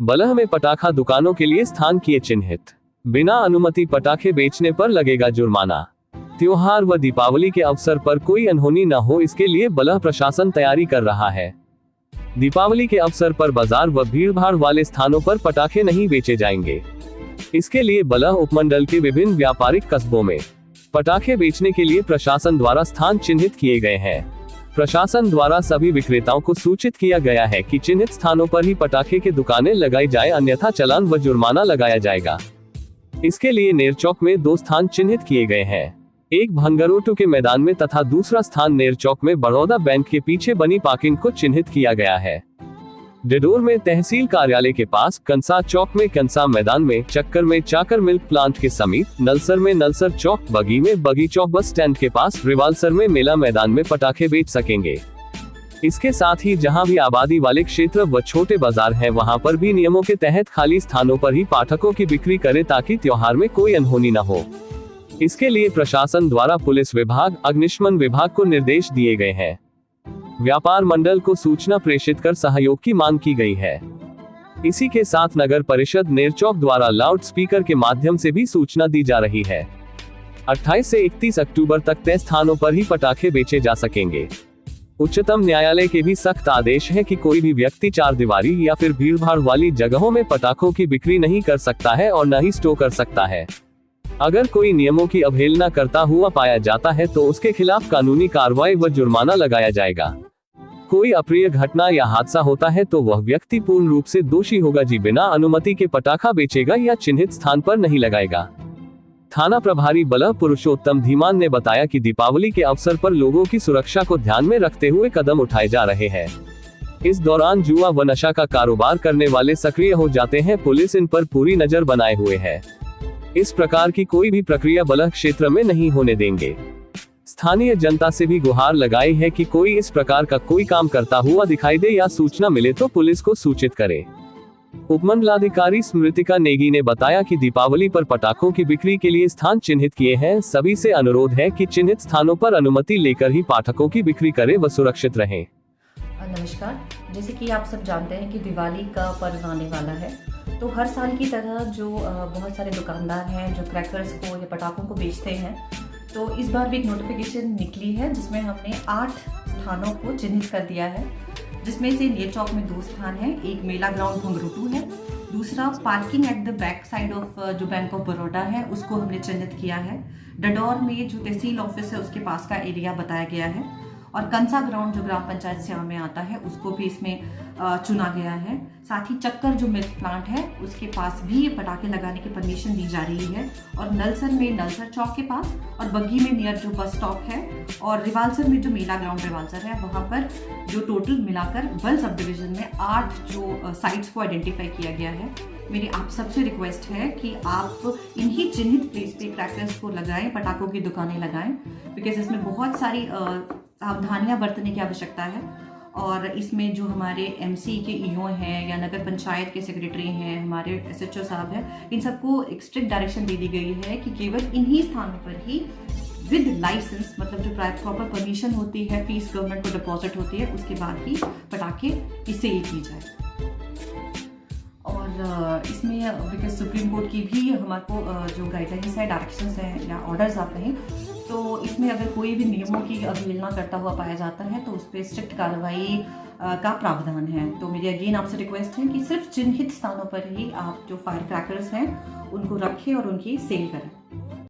बलह में पटाखा दुकानों के लिए स्थान किए चिन्हित। बिना अनुमति पटाखे बेचने पर लगेगा जुर्माना। त्योहार व दीपावली के अवसर पर कोई अनहोनी न हो, इसके लिए बलह प्रशासन तैयारी कर रहा है। दीपावली के अवसर पर बाजार व भीड़भाड़ वाले स्थानों पर पटाखे नहीं बेचे जाएंगे। इसके लिए बलह उपमंडल के विभिन्न व्यापारिक कस्बों में पटाखे बेचने के लिए प्रशासन द्वारा स्थान चिन्हित किए गए हैं। प्रशासन द्वारा सभी विक्रेताओं को सूचित किया गया है कि चिन्हित स्थानों पर ही पटाखे की दुकानें लगाई जाए, अन्यथा चालान व जुर्माना लगाया जाएगा। इसके लिए नेरचौक में 2 स्थान चिन्हित किए गए हैं, एक भंगरोटू के मैदान में तथा दूसरा स्थान नेरचौक में बड़ौदा बैंक के पीछे बनी पार्किंग को चिन्हित किया गया है। डिडोर में तहसील कार्यालय के पास, कंसा चौक में कंसा मैदान में, चक्कर में चाकर मिल्क प्लांट के समीप, नलसर में नलसर चौक, बगी में बगी चौक बस स्टैंड के पास, रिवालसर में मेला मैदान में पटाखे बेच सकेंगे। इसके साथ ही जहां भी आबादी वाले क्षेत्र व छोटे बाजार हैं, वहां पर भी नियमों के तहत खाली स्थानों पर ही पटाखों की बिक्री करें, ताकि त्योहार में कोई अनहोनी न हो। इसके लिए प्रशासन द्वारा पुलिस विभाग, अग्निशमन विभाग को निर्देश दिए गए हैं। व्यापार मंडल को सूचना प्रेषित कर सहयोग की मांग की गई है। इसी के साथ नगर परिषद नेरचौक द्वारा लाउड स्पीकर के माध्यम से भी सूचना दी जा रही है। 28 से 31 अक्टूबर तक तय स्थानों पर ही पटाखे बेचे जा सकेंगे। उच्चतम न्यायालय के भी सख्त आदेश है कि कोई भी व्यक्ति चारदीवारी या फिर भीड़भाड़ वाली जगहों में पटाखों की बिक्री नहीं कर सकता है और न ही स्टोर कर सकता है। अगर कोई नियमों की अवहेलना करता हुआ पाया जाता है तो उसके खिलाफ कानूनी कार्रवाई व जुर्माना लगाया जाएगा। कोई अप्रिय घटना या हादसा होता है तो वह व्यक्ति पूर्ण रूप से दोषी होगा। जी बिना अनुमति के पटाखा बेचेगा या चिन्हित स्थान पर नहीं लगाएगा। थाना प्रभारी बलह पुरुषोत्तम धीमान ने बताया कि दीपावली के अवसर पर लोगों की सुरक्षा को ध्यान में रखते हुए कदम उठाए जा रहे हैं। इस दौरान जुआ व नशा का कारोबार करने वाले सक्रिय हो जाते हैं। पुलिस इन पर पूरी नजर बनाए हुए है। इस प्रकार की कोई भी प्रक्रिया बलह क्षेत्र में नहीं होने देंगे। स्थानीय जनता से भी गुहार लगाई है कि कोई इस प्रकार का कोई काम करता हुआ दिखाई दे या सूचना मिले तो पुलिस को सूचित करे। उपमंडलाधिकारी स्मृतिका नेगी ने बताया कि दीपावली पर पटाखों की बिक्री के लिए स्थान चिन्हित किए हैं। सभी से अनुरोध है कि चिन्हित स्थानों पर अनुमति लेकर ही पटाखों की बिक्री करें व सुरक्षित रहें। नमस्कार, जैसे कि आप सब जानते हैं कि दिवाली का पर्व आने वाला है, तो हर साल की तरह जो बहुत सारे दुकानदार हैं जो क्रैकर्स को या पटाखों को बेचते हैं, तो इस बार भी एक नोटिफिकेशन निकली है जिसमें हमने 8 स्थानों को चिन्हित कर दिया है, जिसमें से नेरचौक में 2 स्थान हैं। एक मेला ग्राउंड भंगरोटू है, दूसरा parking at the back side of जो बैंक ऑफ बड़ौदा है उसको हमने चिन्हित किया है। डडौर में जो तहसील ऑफिस है उसके पास का एरिया बताया गया है, और कंसा ग्राउंड जो ग्राम पंचायत सेवा में आता है उसको भी इसमें चुना गया है। साथ ही चक्कर जो मिल्क प्लांट है उसके पास भी पटाखे लगाने की परमिशन दी जा रही है, और नलसर में नलसर चौक के पास, और बग्गी में नियर जो बस स्टॉप है, और रिवालसर में जो मेला ग्राउंड रिवालसर है वहाँ पर जो टोटल मिलाकर बल सब डिविजन में 8 जो साइट्स को आइडेंटिफाई किया गया है। मेरी आप सबसे रिक्वेस्ट है कि आप इन्हीं चिन्हित प्लेस पे क्रैकर्स को लगाएं, पटाखों की दुकानें लगाएं, बिकॉज इसमें बहुत सारी सावधानियां बरतने की आवश्यकता है। और इसमें जो हमारे एमसी के ईओ हैं या नगर पंचायत के सेक्रेटरी हैं, हमारे एसएचओ साहब हैं, इन सबको एक स्ट्रिक्ट डायरेक्शन दे दी गई है कि केवल इन्हीं स्थानों पर ही विद लाइसेंस, मतलब जो प्रॉपर परमिशन होती है, फीस गवर्नमेंट को डिपॉजिट होती है, उसके बाद ही पटाखे की सेल की जाए। और इसमें बिकॉज सुप्रीम कोर्ट की भी हमारे को जो गाइडलाइंस है, डायरेक्शंस हैं या ऑर्डर्स आते हैं, तो इसमें अगर कोई भी नियमों की अवहेलना करता हुआ पाया जाता है तो उस पर स्ट्रिक्ट कार्रवाई का प्रावधान है। तो मेरी अगेन आपसे रिक्वेस्ट है कि सिर्फ चिन्हित स्थानों पर ही आप जो फायर क्रैकर्स हैं उनको रखें और उनकी सेल करें।